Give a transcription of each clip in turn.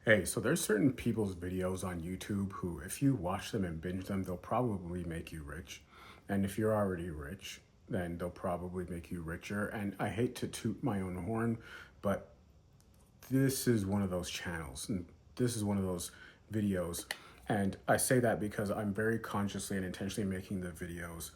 Hey, so there's certain people's videos on YouTube who, if you watch them and binge them, they'll probably make you rich. And if you're already rich, then they'll probably make you richer. And I hate to toot my own horn, but this is one of those channels and this is one of those videos. And I say that because I'm very consciously and intentionally making the videos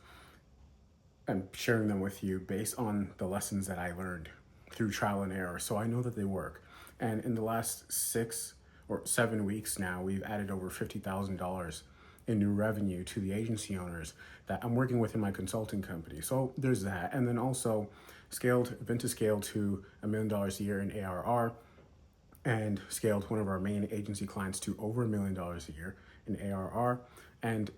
and sharing them with you based on the lessons that I learned through trial and error. So I know that they work. And in the last 6 or 7 weeks now, we've added over $50,000 in new revenue to the agency owners that I'm working with in my consulting company. So there's that. And then also Vinta scaled to $1 million a year in ARR and scaled one of our main agency clients to over $1 million a year in ARR. And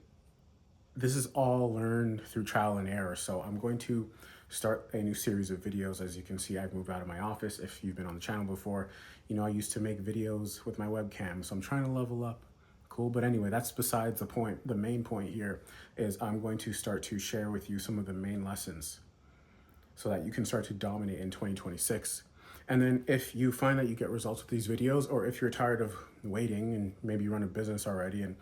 this is all learned through trial and error. So I'm going to start a new series of videos. As you can see, I've moved out of my office. If you've been on the channel before, you know, I used to make videos with my webcam. So I'm trying to level up. Cool. But anyway, that's besides the point. The main point here is I'm going to start to share with you some of the main lessons so that you can start to dominate in 2026. And then if you find that you get results with these videos, or if you're tired of waiting and maybe you run a business already and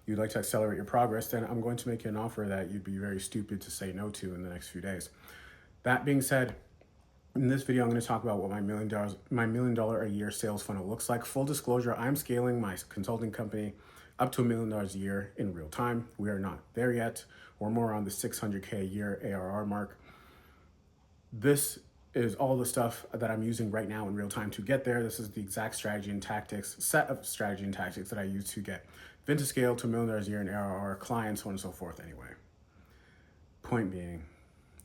you'd like to accelerate your progress, then I'm going to make you an offer that you'd be very stupid to say no to in the next few days. That being said, in this video, I'm going to talk about what my $1 million a year sales funnel looks like. Full disclosure, I'm scaling my consulting company up to $1 million a year in real time. We are not there yet. We're more on the 600K a year ARR mark. This is all the stuff that I'm using right now in real time to get there. This is the exact set of strategy and tactics that I use to get Vinta scale to $1 million a year in ARR, clients, so on and so forth anyway. Point being,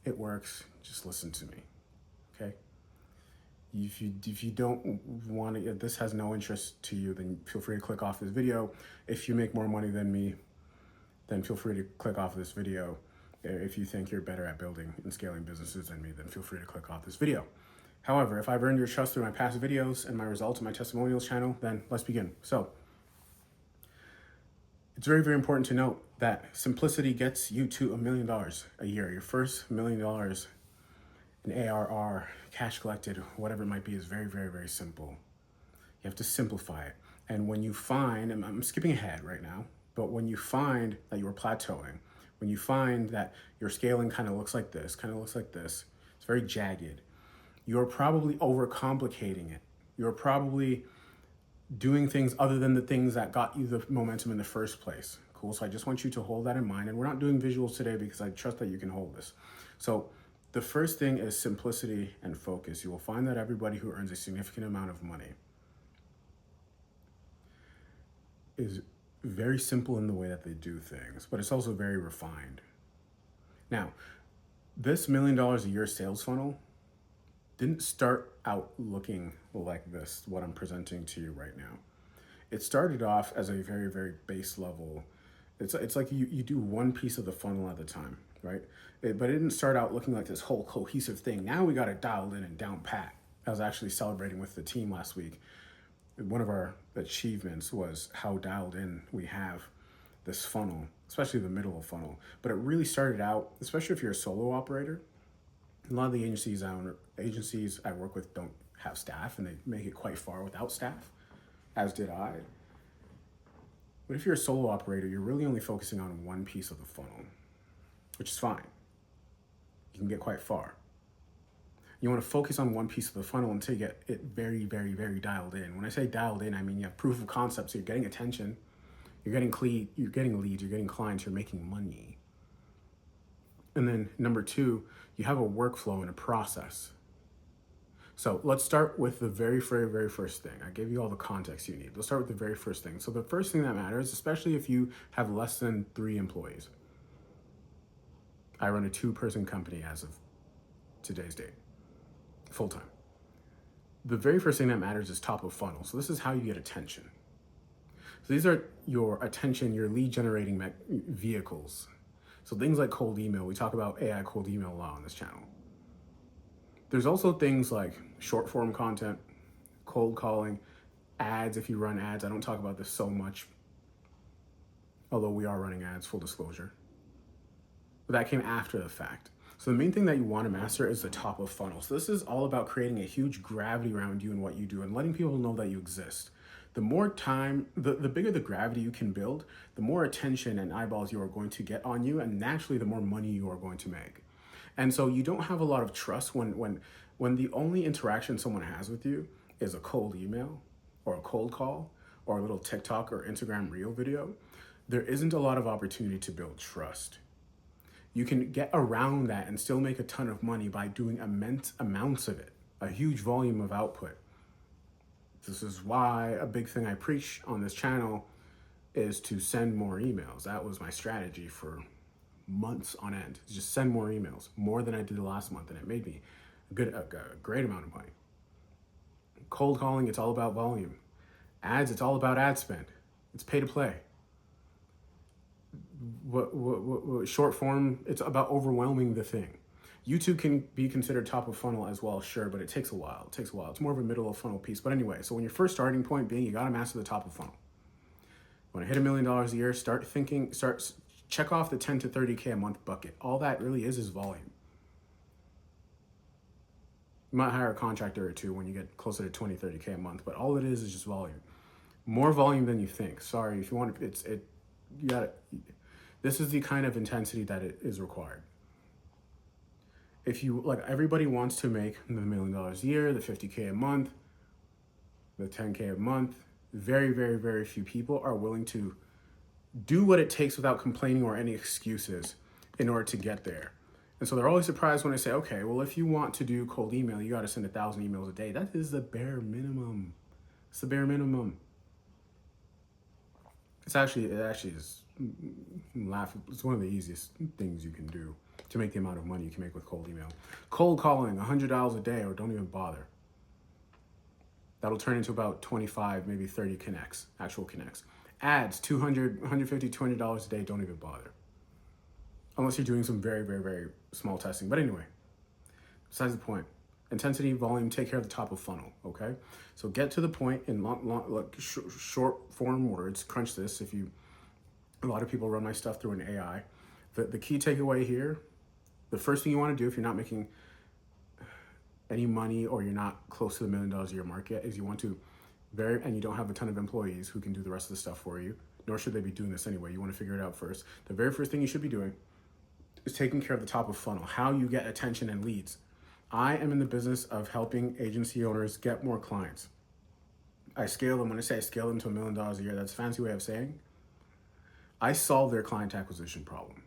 it works. Just listen to me, okay? If you don't want to, if this has no interest to you, then feel free to click off this video. If you make more money than me, then feel free to click off this video. If you think you're better at building and scaling businesses than me, then feel free to click off this video. However, if I've earned your trust through my past videos and my results and my testimonials channel, then let's begin. So it's very, very important to note that simplicity gets you to $1 million a year. Your first $1 million in ARR, cash collected, whatever it might be, is very, very, very simple. You have to simplify it. And when you find, and I'm skipping ahead right now, but when you find that you're plateauing, when you find that your scaling kind of looks like this, it's very jagged, you're probably overcomplicating it. You're probably doing things other than the things that got you the momentum in the first place. Cool. So I just want you to hold that in mind. And we're not doing visuals today because I trust that you can hold this. So the first thing is simplicity and focus. You will find that everybody who earns a significant amount of money is very simple in the way that they do things, but it's also very refined. Now, this $1 million a year sales funnel didn't start out looking like this, what I'm presenting to you right now. It started off as a very, very base level. It's like you do one piece of the funnel at a time, right? But it didn't start out looking like this whole cohesive thing. Now we got it dialed in and down pat. I was actually celebrating with the team last week. One of our achievements was how dialed in we have this funnel, especially the middle of funnel. But it really started out, especially if you're a solo operator. A lot of the agencies I work with don't have staff, and they make it quite far without staff, as did I. But if you're a solo operator, you're really only focusing on one piece of the funnel, which is fine. You can get quite far. You want to focus on one piece of the funnel until you get it very, very, very dialed in. When I say dialed in, I mean you have proof of concept, so you're getting attention, you're getting leads, you're getting clients, you're making money. And then number two, you have a workflow and a process. So let's start with the very, very, very first thing. I gave you all the context you need. Let's start with the very first thing. So the first thing that matters, especially if you have less than 3 employees. I run a 2-person company as of today's date, full time. The very first thing that matters is top of funnel. So this is how you get attention. So these are your lead generating vehicles. So things like cold email, we talk about AI cold email a lot on this channel. There's also things like short form content, cold calling, ads if you run ads. I don't talk about this so much, although we are running ads, full disclosure. But that came after the fact. So the main thing that you want to master is the top of funnel. So this is all about creating a huge gravity around you and what you do and letting people know that you exist. The more time, the bigger the gravity you can build, the more attention and eyeballs you are going to get on you, and naturally the more money you are going to make. And so you don't have a lot of trust when the only interaction someone has with you is a cold email or a cold call or a little TikTok or Instagram reel video. There isn't a lot of opportunity to build trust. You can get around that and still make a ton of money by doing immense amounts of it, a huge volume of output. This is why a big thing I preach on this channel is to send more emails. That was my strategy for months on end. Just send more emails, more than I did last month, and it made me a great amount of money. Cold calling, it's all about volume. Ads, it's all about ad spend. It's pay to play. What short form, it's about overwhelming the thing. YouTube can be considered top of funnel as well, sure, but it takes a while. It's more of a middle of funnel piece. But anyway, so when your first starting point being, you got to master the top of funnel. When I hit $1 million a year, check off the 10 to 30K a month bucket. All that really is volume. You might hire a contractor or two when you get closer to 20, 30K a month, but all it is just volume. More volume than you think. Sorry, if you want to, this is the kind of intensity that it is required. If you, like, everybody wants to make the $1 million a year, the 50K a month, the 10K a month. Very, very, very few people are willing to do what it takes without complaining or any excuses in order to get there. And so they're always surprised when I say, okay, well, if you want to do cold email, you got to send 1,000 emails a day. That is the bare minimum. It's the bare minimum. It actually is laughable. It's one of the easiest things you can do to make the amount of money you can make with cold email. Cold calling, $100 a day, or don't even bother. That'll turn into about 25, maybe 30 connects, actual connects. Ads, $200, $150, $200 a day, don't even bother. Unless you're doing some very, very, very small testing. But anyway, besides the point. Intensity, volume, take care of the top of funnel, okay? So get to the point in short form words, crunch this. A lot of people run my stuff through an AI. The key takeaway here, the first thing you want to do if you're not making any money or you're not close to the $1 million a year market is you want to and you don't have a ton of employees who can do the rest of the stuff for you, nor should they be doing this anyway. You want to figure it out first. The very first thing you should be doing is taking care of the top of funnel, how you get attention and leads. I am in the business of helping agency owners get more clients. I scale them. When I say I scale them to $1 million a year, that's a fancy way of saying I solve their client acquisition problem.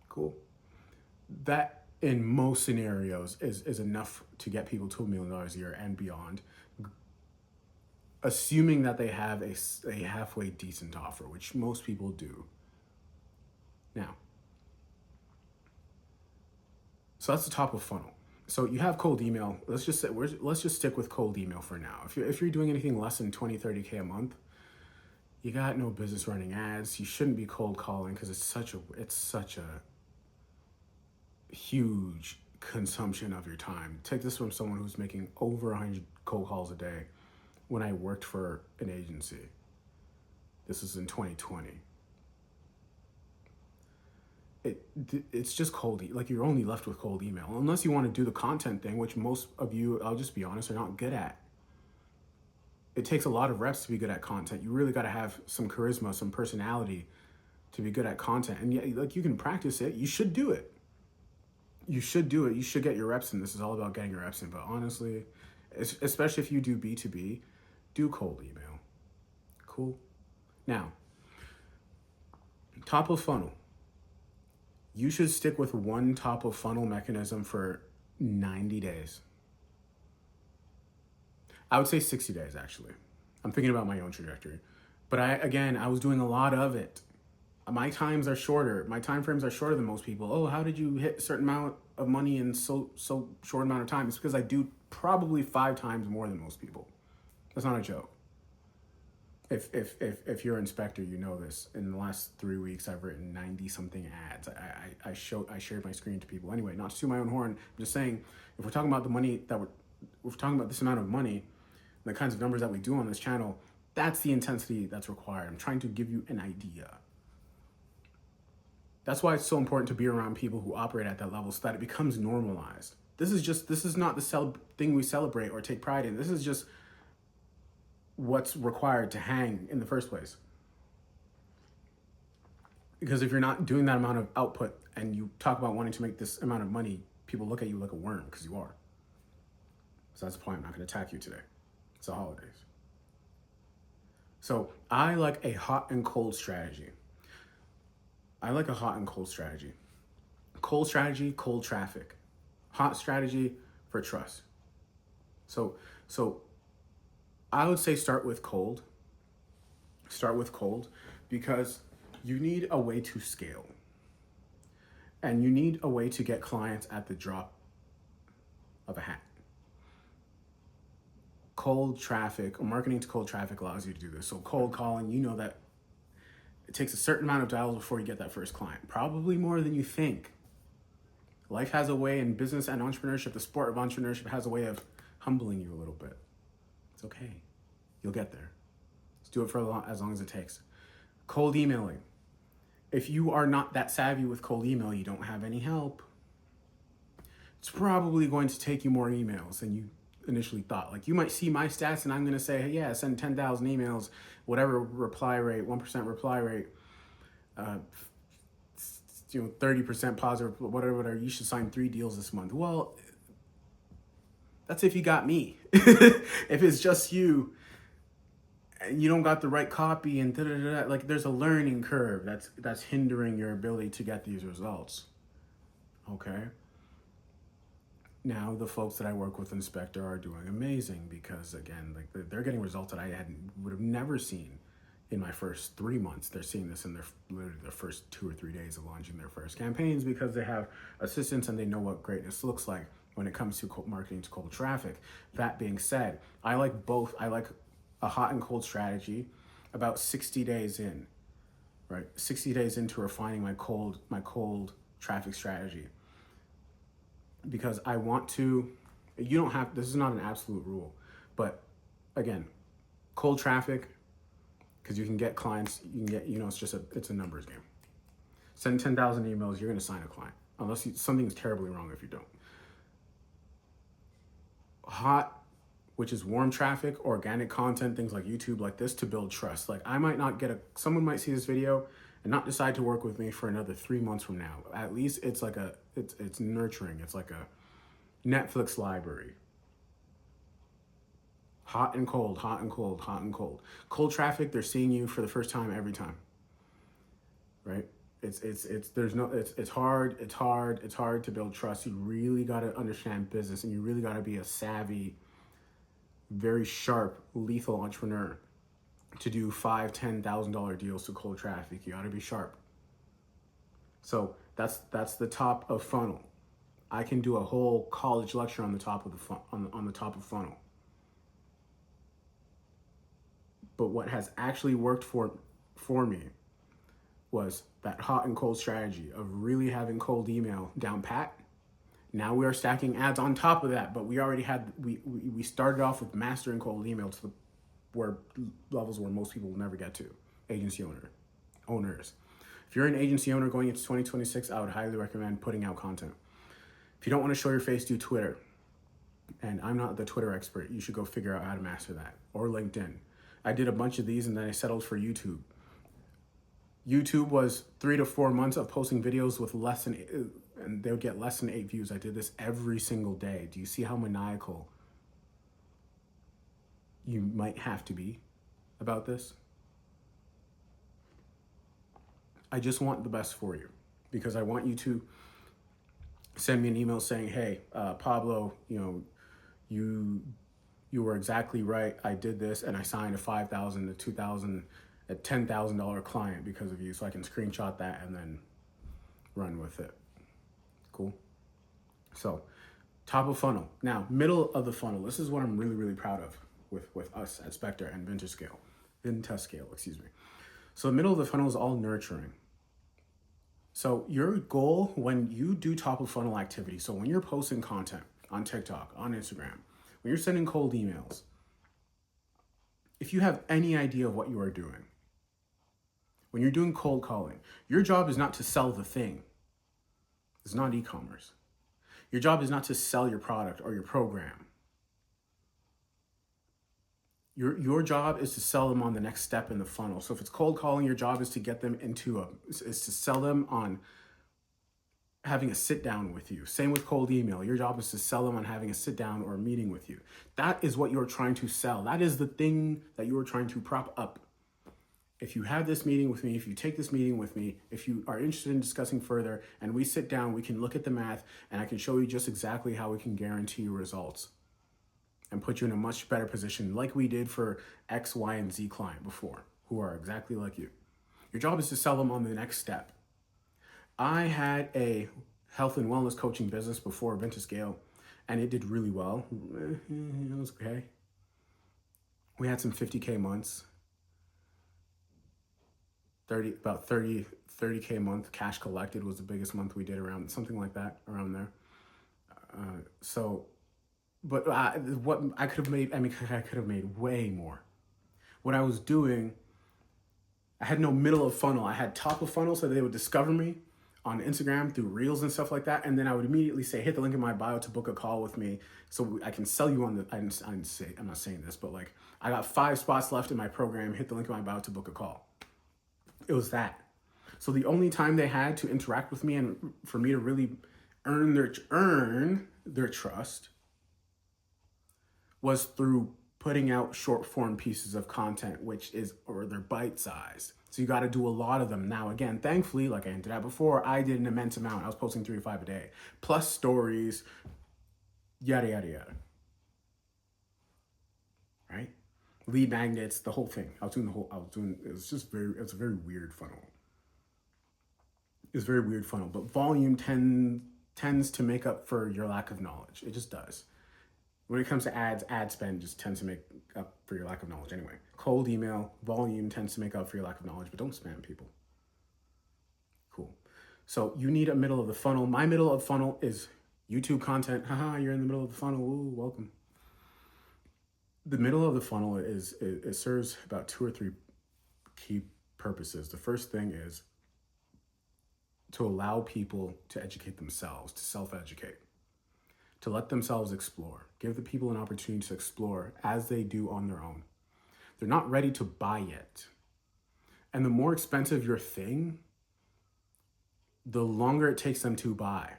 Cool. That in most scenarios is enough to get people to $1 million a year and beyond, assuming that they have a halfway decent offer, which most people do. Now, so that's the top of funnel. So you have cold email. Let's just stick with cold email for now. If you're doing anything less than 20, 30K a month, you got no business running ads. You shouldn't be cold calling because it's such a huge consumption of your time. Take this from someone who's making over 100 cold calls a day when I worked for an agency. This is in 2020. It's just cold. Like, you're only left with cold email unless you want to do the content thing, which most of you, I'll just be honest, are not good at. It takes a lot of reps to be good at content. You really got to have some charisma, some personality to be good at content. And yeah, like, you can practice it. You should do it. You should do it. You should get your reps in. This is all about getting your reps in. But honestly, especially if you do B2B, do cold email. Cool. Now, top of funnel. You should stick with one top of funnel mechanism for 90 days. I would say 60 days, actually. I'm thinking about my own trajectory. But I was doing a lot of it. My times are shorter. My time frames are shorter than most people. Oh, how did you hit a certain amount of money in so short amount of time? It's because I do probably 5 times more than most people. That's not a joke. If you're an inspector, you know this. In the last 3 weeks, I've written 90 something ads. I shared my screen to people. Anyway, not to toot my own horn. I'm just saying, if we're talking about the money we're talking about this amount of money, the kinds of numbers that we do on this channel, that's the intensity that's required. I'm trying to give you an idea. That's why it's so important to be around people who operate at that level so that it becomes normalized. This is not the thing we celebrate or take pride in. This is just what's required to hang in the first place. Because if you're not doing that amount of output and you talk about wanting to make this amount of money, people look at you like a worm because you are. So that's the point. I'm not going to attack you today. It's the holidays. So I like a hot and cold strategy. Cold strategy, cold traffic. Hot strategy for trust. So I would say start with cold. Start with cold because you need a way to scale. And you need a way to get clients at the drop of a hat. Cold traffic, or marketing to cold traffic allows you to do this. So cold calling, you know that it takes a certain amount of dials before you get that first client. Probably more than you think. Life has a way, in business and entrepreneurship, the sport of entrepreneurship has a way of humbling you a little bit. It's okay. You'll get there. Let's do it for as long as it takes. Cold emailing. If you are not that savvy with cold email, you don't have any help. It's probably going to take you more emails than you initially thought. Like, you might see my stats and I'm going to say, hey, yeah, send 10,000 emails, whatever reply rate, 1% reply rate, 30% positive, whatever, you should sign 3 deals this month. Well, that's if you got me. If it's just you and you don't got the right copy and like, there's a learning curve that's hindering your ability to get these results. Okay. Now the folks that I work with in Spectre are doing amazing because, again, like, they're getting results that I would have never seen in my first 3 months. They're seeing this in literally their first 2 or 3 days of launching their first campaigns because they have assistants and they know what greatness looks like when it comes to marketing to cold traffic. That being said, I like both. I like a hot and cold strategy about 60 days in, right? 60 days into refining my cold traffic strategy. Because I want to, you don't have, this is not an absolute rule, but again, cold traffic, because you can get clients, you can get, it's a numbers game. Send 10,000 emails, you're going to sign a client, unless something's terribly wrong if you don't. Hot, which is warm traffic, organic content, things like YouTube, like this, to build trust. Like, I might not someone might see this video and not decide to work with me for another 3 months from now. At least it's like it's nurturing. It's like a Netflix library. Hot and cold, hot and cold, hot and cold. Cold traffic, they're seeing you for the first time every time. Right? It's hard to build trust. You really got to understand business, and you really got to be a savvy, very sharp, lethal entrepreneur to do $5,000-$10,000 deals to cold traffic. You got to be sharp. So that's the top of funnel. I can do a whole college lecture on the top of on the top of funnel. But what has actually worked for me was that hot and cold strategy of really having cold email down pat. Now we are stacking ads on top of that, but we already had, we started off with mastering cold email to where levels where most people will never get to. Agency owners. If you're an agency owner going into 2026, I would highly recommend putting out content. If you don't want to show your face, do Twitter. And I'm not the Twitter expert. You should go figure out how to master that. Or LinkedIn. I did a bunch of these and then I settled for YouTube. YouTube was 3 to 4 months of posting videos with and they would get less than 8 views. I did this every single day. Do you see how maniacal you might have to be about this? I just want the best for you because I want you to send me an email saying, hey, Pablo, you were exactly right. I did this and I signed a $5,000 to $2,000, a $10,000 client because of you. So I can screenshot that and then run with it. Cool. So top of funnel. Now, middle of the funnel. This is what I'm really, really proud of with us at Spectre and Vintascale. So the middle of the funnel is all nurturing. So your goal when you do top of funnel activity, so when you're posting content on TikTok, on Instagram, when you're sending cold emails, if you have any idea of what you are doing, when you're doing cold calling, your job is not to sell the thing. It's not e-commerce. Your job is not to sell your product or your program. Your job is to sell them on the next step in the funnel. So if it's cold calling, your job is to get them is to sell them on having a sit down with you. Same with cold email. Your job is to sell them on having a sit down or a meeting with you. That is what you're trying to sell. That is the thing that you're trying to prop up. If you have this meeting with me, if you take this meeting with me, if you are interested in discussing further and we sit down, we can look at the math and I can show you just exactly how we can guarantee you results and put you in a much better position like we did for X, Y, and Z client before, who are exactly like you. Your job is to sell them on the next step. I had a health and wellness coaching business before Vintage Scale, and it did really well. It was okay. We had some 50K months, 30K a month. Cash collected was the biggest month we did, around something like that, around there. But what I could have made, I could have made way more. What I was doing, I had no middle of funnel. I had top of funnel so they would discover me on Instagram through reels and stuff like that. And then I would immediately say, hit the link in my bio to book a call with me so I can sell you on the, I'm not saying this, but like I got 5 spots left in my program, hit the link in my bio to book a call. It was that. So the only time they had to interact with me and for me to really earn their trust was through putting out short form pieces of content, or they're bite sized. So you got to do a lot of them. Now, again, thankfully, like I hinted at before, I did an immense amount. I was posting 3 to 5 a day, plus stories, yada, yada, yada. Right? Lead magnets, the whole thing. It was a very weird funnel. It's a very weird funnel, but volume tends to make up for your lack of knowledge. It just does. When it comes to ads, ad spend just tends to make up for your lack of knowledge anyway. Cold email, volume tends to make up for your lack of knowledge, but don't spam people. Cool. So you need a middle of the funnel. My middle of funnel is YouTube content. Haha, you're in the middle of the funnel. Ooh, welcome. The middle of the funnel it serves about 2 or 3 key purposes. The first thing is to allow people to educate themselves, to self-educate, to let themselves explore. Give the people an opportunity to explore as they do on their own. They're not ready to buy yet. And the more expensive your thing, the longer it takes them to buy.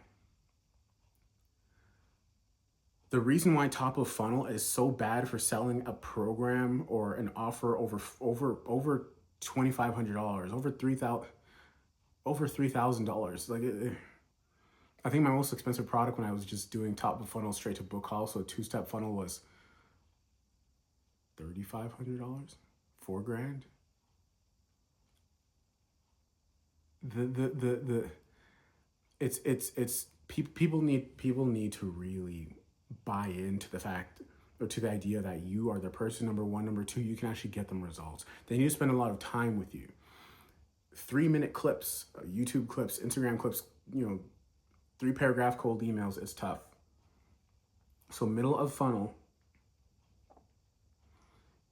The reason why top of funnel is so bad for selling a program or an offer over $2,500, over $3,000. Like, I think my most expensive product when I was just doing top of funnel straight to book call, so a 2-step funnel, was $3,500, $4,000. People need to really buy into the fact, or to the idea, that you are the person, number one. Number two, you can actually get them results. They need to spend a lot of time with you. 3-minute clips, YouTube clips, Instagram clips, 3-paragraph cold emails is tough. So middle of funnel,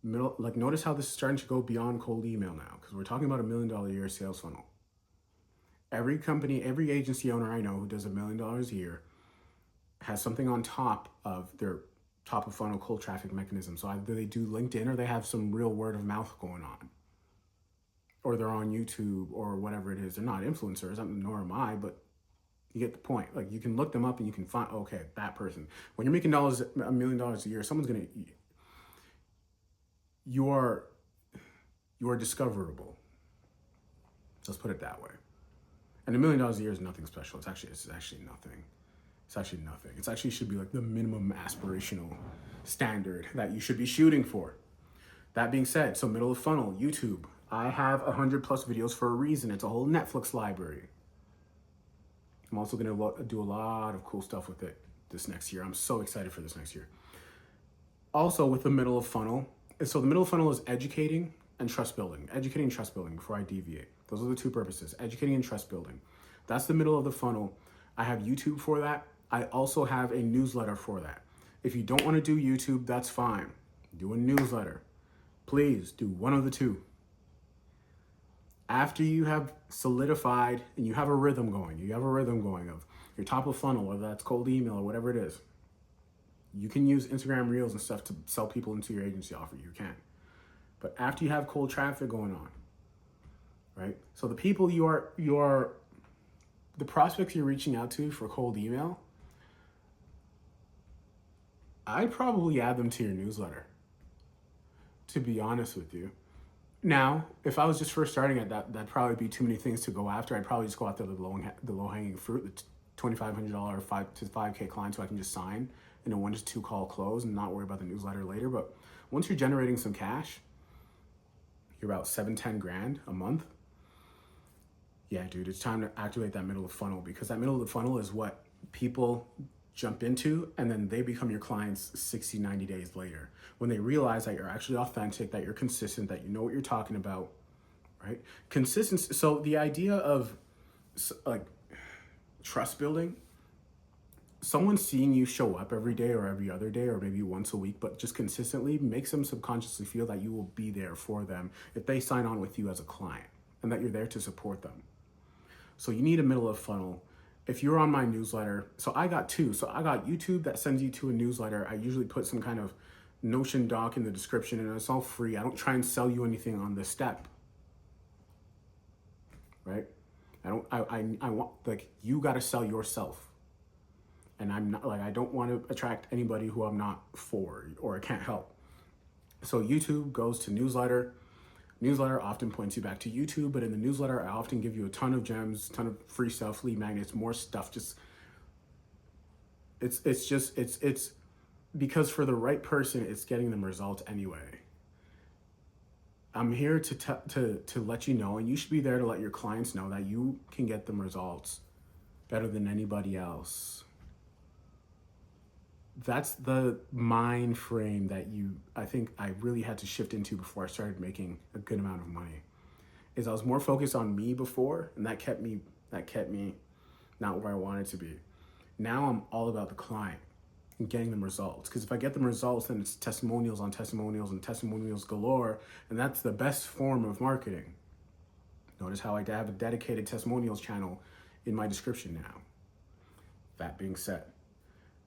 notice how this is starting to go beyond cold email now, because we're talking about $1 million a year sales funnel. Every company, every agency owner I know who does $1 million a year has something on top of their top of funnel cold traffic mechanism. So either they do LinkedIn or they have some real word of mouth going on, or they're on YouTube or whatever it is. They're not influencers, nor am I, but you get the point. Like, you can look them up and you can find, okay, that person. When you're making $1 million a year, you are discoverable. Let's put it that way. And $1 million a year is nothing special. It's actually nothing. It's actually nothing. It actually should be like the minimum aspirational standard that you should be shooting for. That being said, so middle of funnel, YouTube. I have 100+ videos for a reason. It's a whole Netflix library. I'm also going to do a lot of cool stuff with it this next year. I'm so excited for this next year. Also, with the middle of funnel, so the middle of funnel is educating and trust building. Educating and trust building before I deviate. Those are the 2 purposes, educating and trust building. That's the middle of the funnel. I have YouTube for that. I also have a newsletter for that. If you don't want to do YouTube, that's fine. Do a newsletter. Please do one of the 2. After you have solidified and you have a rhythm going of your top of funnel, whether that's cold email or whatever it is, You can use Instagram Reels and stuff to sell people into your agency offer. You can. But after you have cold traffic going on, right? So the people the prospects you're reaching out to for cold email, I'd probably add them to your newsletter, to be honest with you. Now, if I was just first starting at that'd probably be too many things to go after. I'd probably just go after the low hanging fruit, the $2,500 5 to 5K clients who I can just sign in a 1 to 2 call close and not worry about the newsletter later. But once you're generating some cash, you're about 7-10 grand a month. Yeah, dude, it's time to activate that middle of the funnel, because that middle of the funnel is what people jump into, and then they become your clients 60, 90 days later when they realize that you're actually authentic, that you're consistent, that you know what you're talking about, right? Consistency. So the idea of like trust building, someone seeing you show up every day or every other day or maybe once a week, but just consistently, makes them subconsciously feel that you will be there for them if they sign on with you as a client, and that you're there to support them. So you need a middle of funnel. If you're on my newsletter, so I got two. So I got YouTube that sends you to a newsletter. I usually put some kind of Notion doc in the description, and it's all free. I don't try and sell you anything on this step, right? I want, like, you got to sell yourself. And I'm not, like, I don't want to attract anybody who I'm not for or I can't help. So YouTube goes to newsletter. Newsletter often points you back to YouTube, but in the newsletter, I often give you a ton of gems, ton of free stuff, lead magnets, more stuff. Just it's because for the right person, it's getting them results anyway. I'm here to let you know, and you should be there to let your clients know that you can get them results better than anybody else. That's the mind frame that I think I really had to shift into before I started making a good amount of money. Is I was more focused on me before, and that kept me not where I wanted to be. Now I'm all about the client and getting them results. Because if I get them results, then it's testimonials on testimonials and testimonials galore, and that's the best form of marketing. Notice how I have a dedicated testimonials channel in my description now. That being said,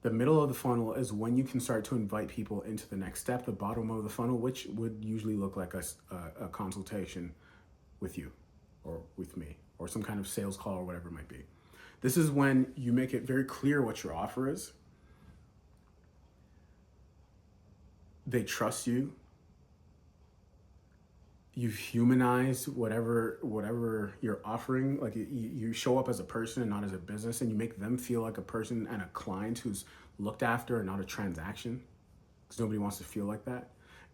the middle of the funnel is when you can start to invite people into the next step. The bottom of the funnel, which would usually look like a consultation with you or with me, or some kind of sales call or whatever it might be. This is when you make it very clear what your offer is. They trust you. You've humanized whatever you're offering. Like you show up as a person and not as a business, and you make them feel like a person and a client who's looked after and not a transaction, because nobody wants to feel like that.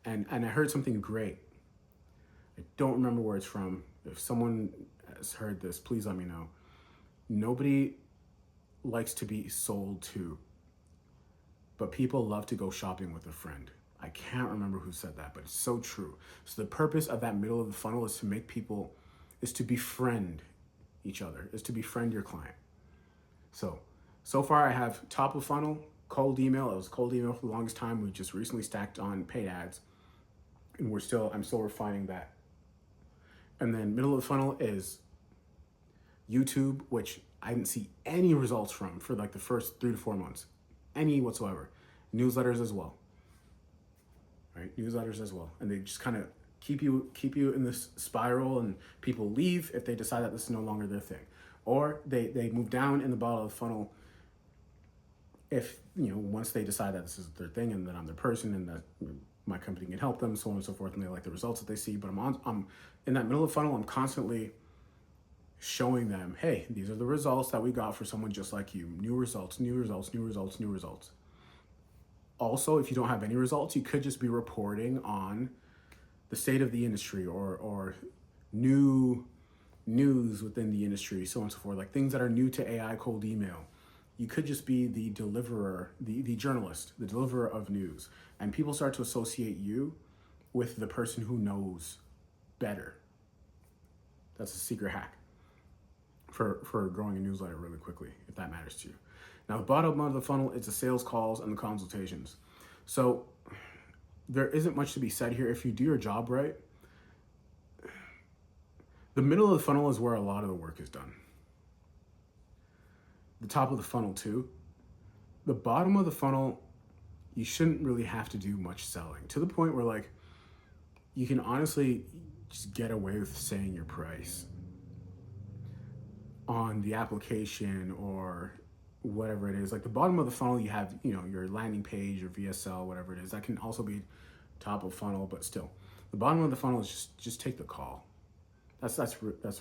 And I heard something great. I don't remember where it's from. If someone has heard this, please let me know. Nobody likes to be sold to, but people love to go shopping with a friend. I can't remember who said that, but it's so true. So the purpose of that middle of the funnel is to make people, is to befriend each other, is to befriend your client. So far I have top of funnel, cold email. It was cold email for the longest time. We just recently stacked on paid ads, and I'm still refining that. And then middle of the funnel is YouTube, which I didn't see any results from for like the first 3 to 4 months, any whatsoever. Newsletters as well. Right, newsletters as well, and they just kind of keep you in this spiral, and people leave if they decide that this is no longer their thing, or they move down in the bottom of the funnel if, once they decide that this is their thing and that I'm their person and that my company can help them, so on and so forth, and they like the results that they see. But I'm in that middle of the funnel. I'm constantly showing them, hey, these are the results that we got for someone just like you. New results, new results, new results, new results. Also, if you don't have any results, you could just be reporting on the state of the industry or new news within the industry, so on and so forth, like things that are new to AI cold email. You could just be the deliverer, the journalist, the deliverer of news. And people start to associate you with the person who knows better. That's a secret hack for growing a newsletter really quickly, if that matters to you. Now, the bottom of the funnel is the sales calls and the consultations. So there isn't much to be said here. If you do your job right, the middle of the funnel is where a lot of the work is done. The top of the funnel too. The bottom of the funnel you shouldn't really have to do much selling, to the point where like you can honestly just get away with saying your price on the application or whatever it is. Like the bottom of the funnel, you have, you know, your landing page or VSL, whatever it is. That can also be top of funnel, but still, the bottom of the funnel is just take the call. That's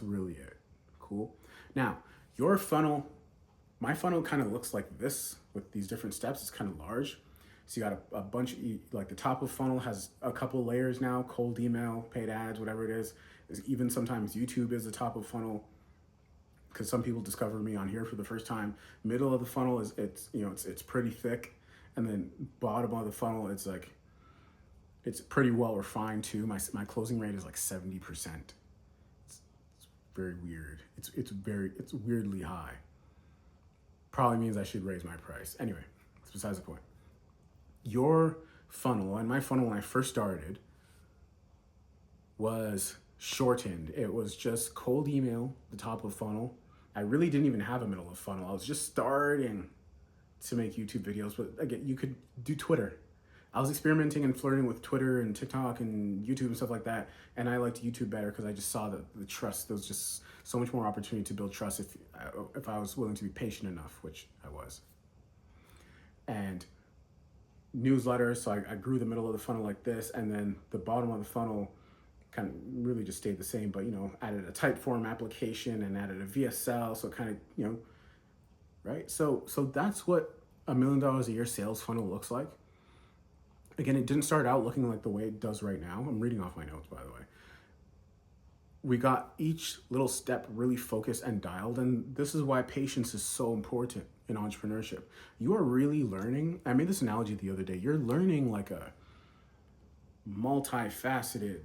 really it. Cool. Now, your funnel, my funnel kind of looks like this with these different steps. It's kind of large. So you got a bunch of, like the top of funnel has a couple layers now, cold email, paid ads, whatever it is. There's even sometimes YouTube is the top of funnel, because some people discover me on here for the first time. Middle of the funnel is, it's pretty thick. And then bottom of the funnel, it's like, it's pretty well refined too. My closing rate is like 70%. It's very weird. It's weirdly high. Probably means I should raise my price. Anyway, it's besides the point. Your funnel, and my funnel when I first started, was shortened. It was just cold email, the top of funnel. I really didn't even have a middle of funnel. I was just starting to make YouTube videos, but again, you could do Twitter. I was experimenting and flirting with Twitter and TikTok and YouTube and stuff like that. And I liked YouTube better because I just saw the trust. There was just so much more opportunity to build trust if I was willing to be patient enough, which I was. And newsletters, so I grew the middle of the funnel like this, and then the bottom of the funnel kind of really just stayed the same, but, you know, added a Typeform application and added a VSL, so kind of, you know, right? So that's what $1 million a year sales funnel looks like. Again, it didn't start out looking like the way it does right now. I'm reading off my notes, by the way. We got each little step really focused and dialed, and this is why patience is so important in entrepreneurship. You are really learning. I made this analogy the other day. You're learning like a multifaceted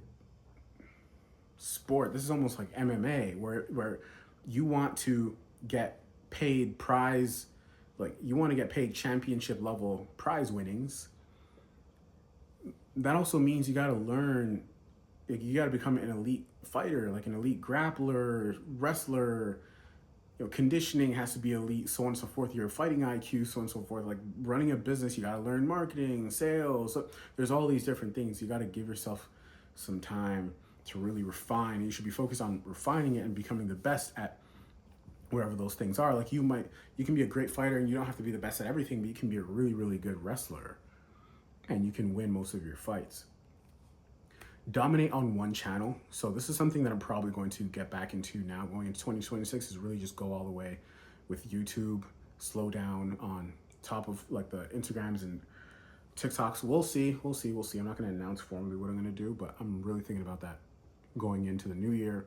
sport. This is almost like MMA, where you want to get paid prize, like you want to get paid championship level prize winnings. That also means you got to learn, like you got to become an elite fighter, like an elite grappler, wrestler. You know, conditioning has to be elite, so on and so forth. Your fighting IQ, so on and so forth. Like running a business, you got to learn marketing, sales. So there's all these different things. You got to give yourself some time to really refine. You should be focused on refining it and becoming the best at wherever those things are. Like you can be a great fighter and you don't have to be the best at everything, but you can be a really, really good wrestler and you can win most of your fights. Dominate on one channel. So this is something that I'm probably going to get back into now going into 2026, is really just go all the way with YouTube, slow down on top of like the Instagrams and TikToks. We'll see. I'm not going to announce formally what I'm going to do, but I'm really thinking about that going into the new year.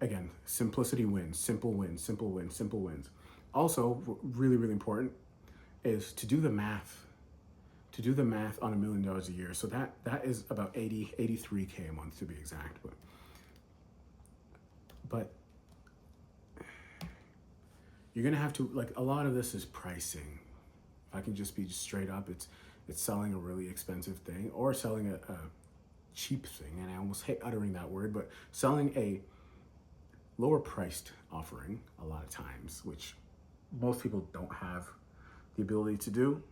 Again, simplicity wins, simple wins, simple wins, simple wins. Also, really, really important is to do the math. To do the math on $1 million a year. So that is about 83K a month to be exact. But you're gonna have to, like, a lot of this is pricing. If I can just be straight up, it's selling a really expensive thing or selling a cheap thing. And I almost hate uttering that word, but selling a lower priced offering a lot of times, which most people don't have the ability to do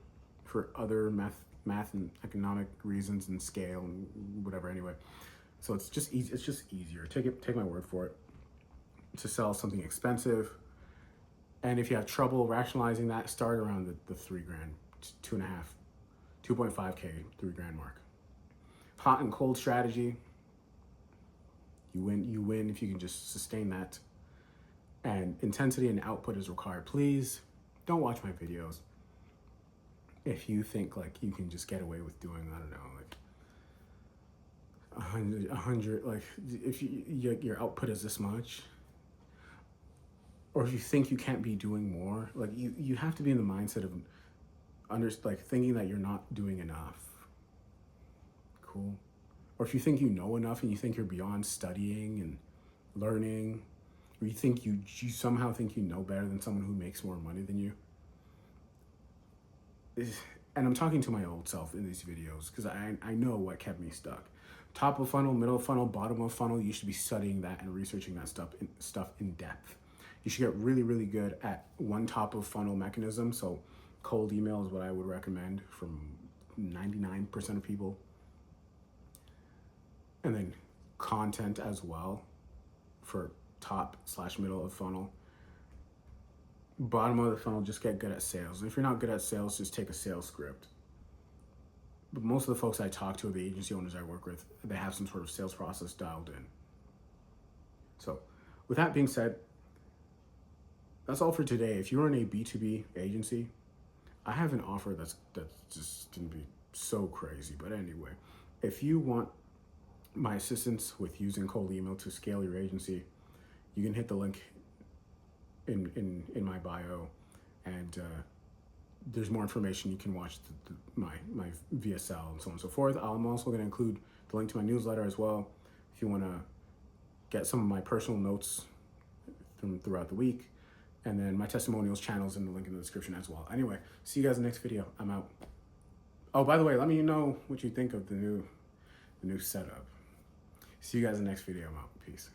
for other math and economic reasons and scale and whatever. Anyway, so it's just easy. It's just easier. Take my word for it, to sell something expensive. And if you have trouble rationalizing that, start around the $3,000, 2.5, 2.5K, $3,000 mark. Hot and cold strategy. You win if you can just sustain that. And intensity and output is required. Please don't watch my videos if you think like you can just get away with doing, I don't know, like 100, like if your output is this much, or if you think you can't be doing more, like you have to be in the mindset of thinking that you're not doing enough. Cool. Or if you think you know enough and you think you're beyond studying and learning, or you think you somehow think you know better than someone who makes more money than you. And I'm talking to my old self in these videos because I know what kept me stuck. Top of funnel, middle of funnel, bottom of funnel, you should be studying that and researching that stuff in depth. You should get really, really good at one top of funnel mechanism. So Cold email is what I would recommend from 99% of people. And then content as well for top/middle of funnel. Bottom of the funnel, just get good at sales. And if you're not good at sales, just take a sales script. But most of the folks I talk to, the agency owners I work with, they have some sort of sales process dialed in. So with that being said, that's all for today. If you're in a B2B agency, I have an offer that's just going to be so crazy. But anyway, if you want my assistance with using cold email to scale your agency, you can hit the link in my bio, and there's more information. You can watch my VSL and so on and so forth. I'm also going to include the link to my newsletter as well if you want to get some of my personal notes from throughout the week, and then my testimonials channels in the link in the description as well. Anyway, see you guys in the next video. I'm out. Oh, by the way, let me know what you think of the new setup. See you guys in the next video. I'm out. Peace.